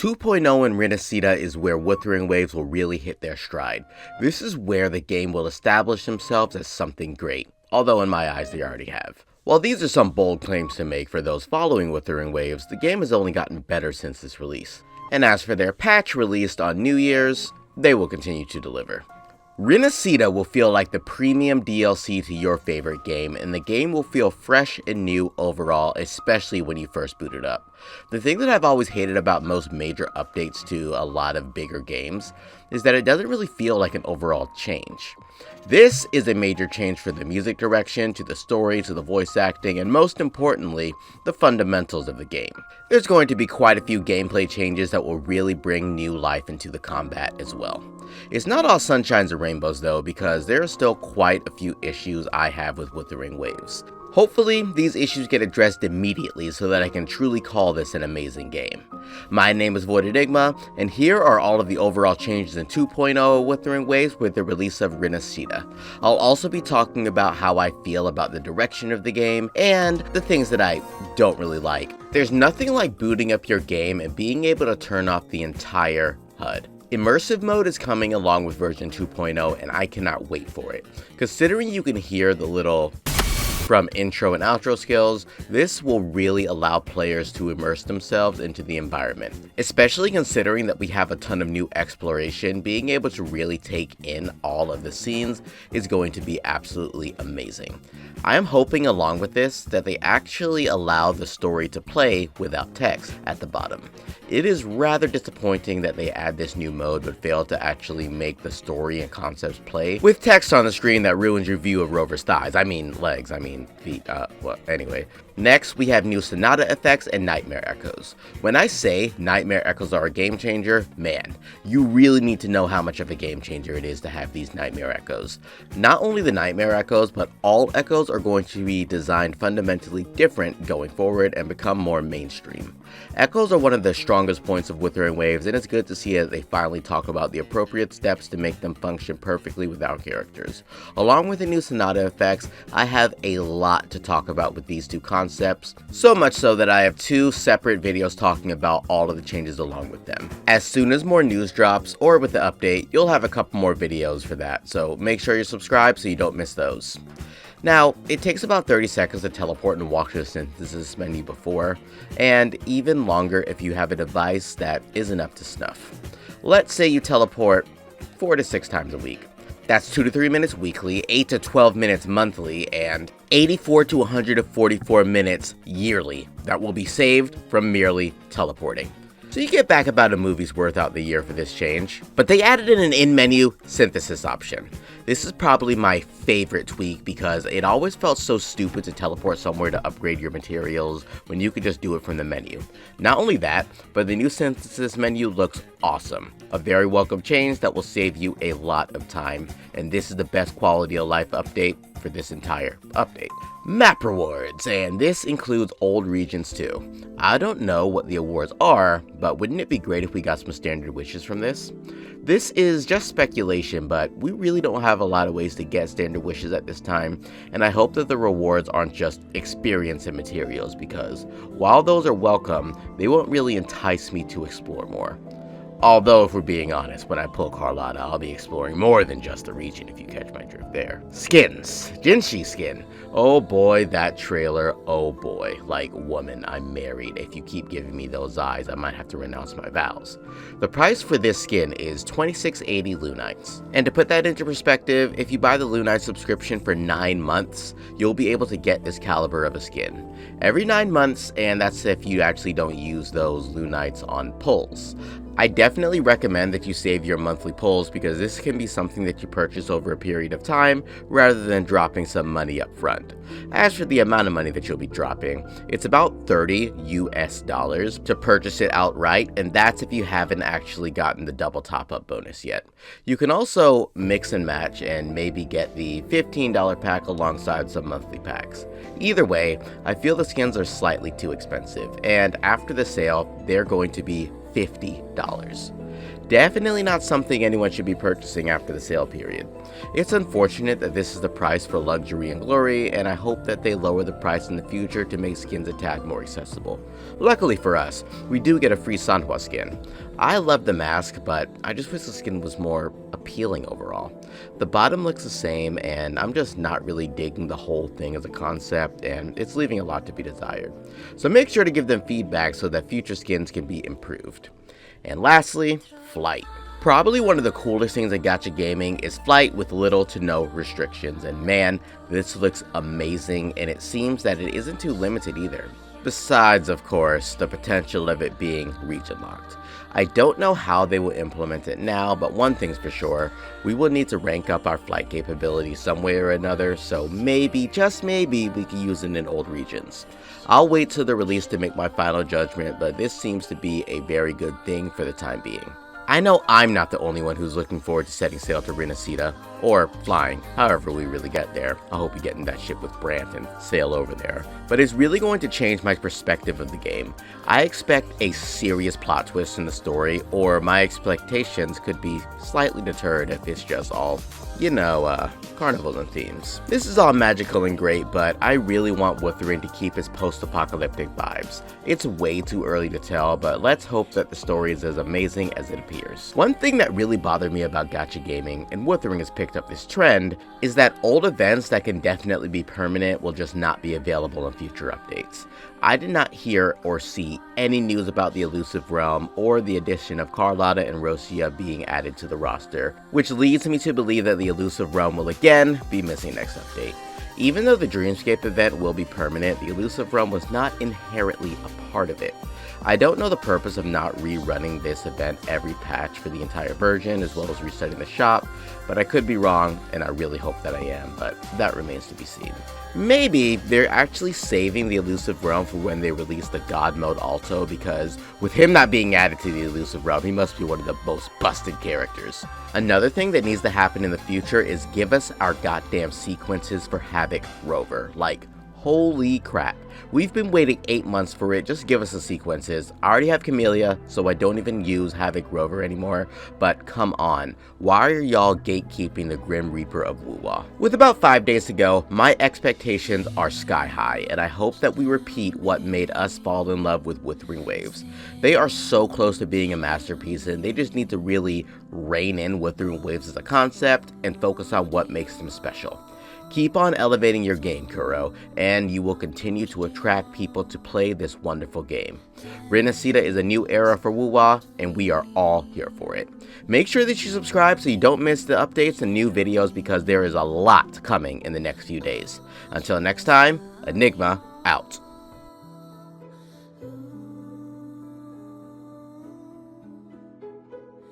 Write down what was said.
2.0 in Rinascita is where Wuthering Waves will really hit their stride. This is where the game will establish themselves as something great, although in my eyes they already have. While these are some bold claims to make for those following Wuthering Waves, the game has only gotten better since its release. And as for their patch released on New Year's, they will continue to deliver. Rinascita will feel like the premium DLC to your favorite game, and the game will feel fresh and new overall, especially when you first boot it up. The thing that I've always hated about most major updates to a lot of bigger games is that it doesn't really feel like an overall change. This is a major change for the music direction, to the story, to the voice acting, and most importantly, the fundamentals of the game. There's going to be quite a few gameplay changes that will really bring new life into the combat as well. It's not all sunshines and rainbows though, because there are still quite a few issues I have with Wuthering Waves. Hopefully, these issues get addressed immediately so that I can truly call this an amazing game. My name is Void Enigma, and here are all of the overall changes in 2.0 Wuthering Waves with the release of Rinascita. I'll also be talking about how I feel about the direction of the game, and the things that I don't really like. There's nothing like booting up your game and being able to turn off the entire HUD. Immersive mode is coming along with version 2.0, and I cannot wait for it. Considering you can hear the little from intro and outro skills, this will really allow players to immerse themselves into the environment. Especially considering that we have a ton of new exploration, being able to really take in all of the scenes is going to be absolutely amazing. I am hoping along with this that they actually allow the story to play without text at the bottom. It is rather disappointing that they add this new mode but fail to actually make the story and concepts play with text on the screen that ruins your view of Rover's thighs. I mean legs, I mean feet, well, anyway. Next, we have new Sonata effects and Nightmare Echoes. When I say Nightmare Echoes are a game changer, man, you really need to know how much of a game changer it is to have these Nightmare Echoes. Not only the Nightmare Echoes, but all echoes are going to be designed fundamentally different going forward and become more mainstream. Echoes are one of the strongest points of Wuthering Waves, and it's good to see that they finally talk about the appropriate steps to make them function perfectly with our characters. Along with the new Sonata effects, I have a lot to talk about with these two concepts, so much so that I have two separate videos talking about all of the changes along with them. As soon as more news drops, or with the update, you'll have a couple more videos for that, so make sure you're subscribed so you don't miss those. Now, it takes about 30 seconds to teleport and walk to the synthesis menu before, and even longer if you have a device that isn't up to snuff. Let's say you teleport 4 to 6 times a week. That's 2 to 3 minutes weekly, 8 to 12 minutes monthly, and 84 to 144 minutes yearly that will be saved from merely teleporting. So you get back about a movie's worth out the year for this change. But they added in an in-menu synthesis option. This is probably my favorite tweak because it always felt so stupid to teleport somewhere to upgrade your materials when you could just do it from the menu. Not only that, but the new synthesis menu looks awesome. A very welcome change that will save you a lot of time, and this is the best quality of life update for this entire update. Map rewards, and this includes old regions too. I don't know what the awards are, but wouldn't it be great if we got some standard wishes from this? This is just speculation, but we really don't have a lot of ways to get standard wishes at this time, and I hope that the rewards aren't just experience and materials, because while those are welcome, they won't really entice me to explore more. Although, if we're being honest, when I pull Carlotta, I'll be exploring more than just the region, if you catch my drift there. Skins. Genshin skin. Oh boy, that trailer. Oh boy. Like, woman, I'm married. If you keep giving me those eyes, I might have to renounce my vows. The price for this skin is 2680 Lunites. And to put that into perspective, if you buy the Lunite subscription for 9 months, you'll be able to get this caliber of a skin. Every 9 months, and that's if you actually don't use those Lunites on pulls. I definitely recommend that you save your monthly pulls because this can be something that you purchase over a period of time rather than dropping some money up front. As for the amount of money that you'll be dropping, it's about $30 US to purchase it outright, and that's if you haven't actually gotten the double top-up bonus yet. You can also mix and match and maybe get the $15 pack alongside some monthly packs. Either way, I feel the skins are slightly too expensive, and after the sale, they're going to be $50. Definitely not something anyone should be purchasing after the sale period. It's unfortunate that this is the price for luxury and glory, and I hope that they lower the price in the future to make skins attack more accessible. Luckily for us, we do get a free Sanhua skin. I love the mask, but I just wish the skin was more appealing overall. The bottom looks the same, and I'm just not really digging the whole thing as a concept, and it's leaving a lot to be desired. So make sure to give them feedback so that future skins can be improved. And lastly, Flight. Probably one of the coolest things in gacha gaming is Flight with little to no restrictions, and man, this looks amazing, and it seems that it isn't too limited either. Besides, of course, the potential of it being region locked. I don't know how they will implement it now, but one thing's for sure, we will need to rank up our flight capability some way or another, so maybe, just maybe, we can use it in old regions. I'll wait till the release to make my final judgment, but this seems to be a very good thing for the time being. I know I'm not the only one who's looking forward to setting sail to Rinascita, or flying, however we really get there. I hope we get in that ship with Brant and sail over there. But it's really going to change my perspective of the game. I expect a serious plot twist in the story, or my expectations could be slightly deterred if it's just all, carnival and themes. This is all magical and great, but I really want Wuthering to keep its post-apocalyptic vibes. It's way too early to tell, but let's hope that the story is as amazing as it appears. One thing that really bothered me about gacha gaming, and Wuthering has picked up this trend, is that old events that can definitely be permanent will just not be available in future updates. I did not hear or see any news about the Elusive Realm or the addition of Carlotta and Rosia being added to the roster, which leads me to believe that the Elusive Realm will again be missing next update. Even though the Dreamscape event will be permanent, the Elusive Realm was not inherently a part of it. I don't know the purpose of not rerunning this event every patch for the entire version, as well as resetting the shop, but I could be wrong, and I really hope that I am, but that remains to be seen. Maybe they're actually saving the Elusive Realm for when they release the God Mode Alto, because with him not being added to the Elusive Realm, he must be one of the most busted characters. Another thing that needs to happen in the future is give us our goddamn sequences for Havoc Rover. Like, holy crap. We've been waiting 8 months for it, just give us the sequences. I already have Camellia, so I don't even use Havoc Rover anymore, but come on, why are y'all gatekeeping the Grim Reaper of Wuwa? With about 5 days to go, my expectations are sky high, and I hope that we repeat what made us fall in love with Wuthering Waves. They are so close to being a masterpiece, and they just need to really rein in Wuthering Waves as a concept and focus on what makes them special. Keep on elevating your game, Kuro, and you will continue to attract people to play this wonderful game. Rinascita is a new era for Wuwa, and we are all here for it. Make sure that you subscribe so you don't miss the updates and new videos, because there is a lot coming in the next few days. Until next time, Enigma out.